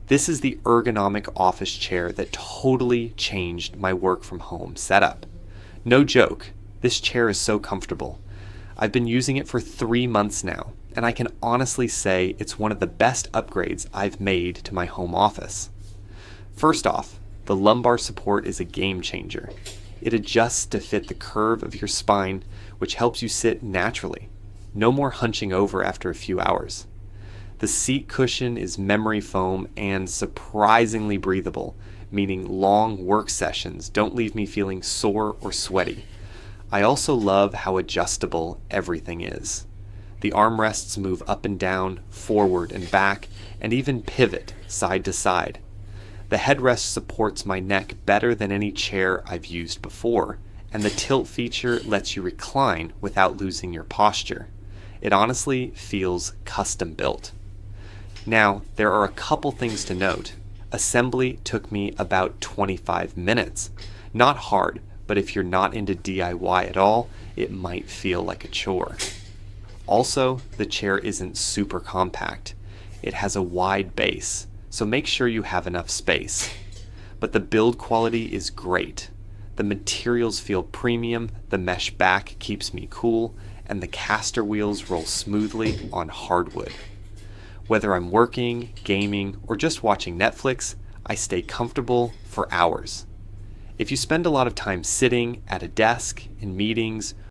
This is the Ergonomic Office Chair that totally changed my work from home setup. No joke, this chair is so comfortable. I've been using it for 3 months now, and I can honestly say it's one of the best upgrades I've made to my home office. First off, the lumbar support is a game changer. It adjusts to fit the curve of your spine, which helps you sit naturally. No more hunching over after a few hours. The seat cushion is memory foam and surprisingly breathable, meaning long work sessions don't leave me feeling sore or sweaty. I also love how adjustable everything is. The armrests move up and down, forward and back, and even pivot side to side. The headrest supports my neck better than any chair I've used before, and the tilt feature lets you recline without losing your posture. It honestly feels custom built. Now, there are a couple things to note. Assembly took me about 25 minutes. Not hard, but if you're not into DIY at all, it might feel like a chore. Also, the chair isn't super compact. It has a wide base, so make sure you have enough space. But the build quality is great. The materials feel premium, the mesh back keeps me cool, and the caster wheels roll smoothly on hardwood. Whether I'm working, gaming, or just watching Netflix, I stay comfortable for hours. If you spend a lot of time sitting at a desk, in meetings,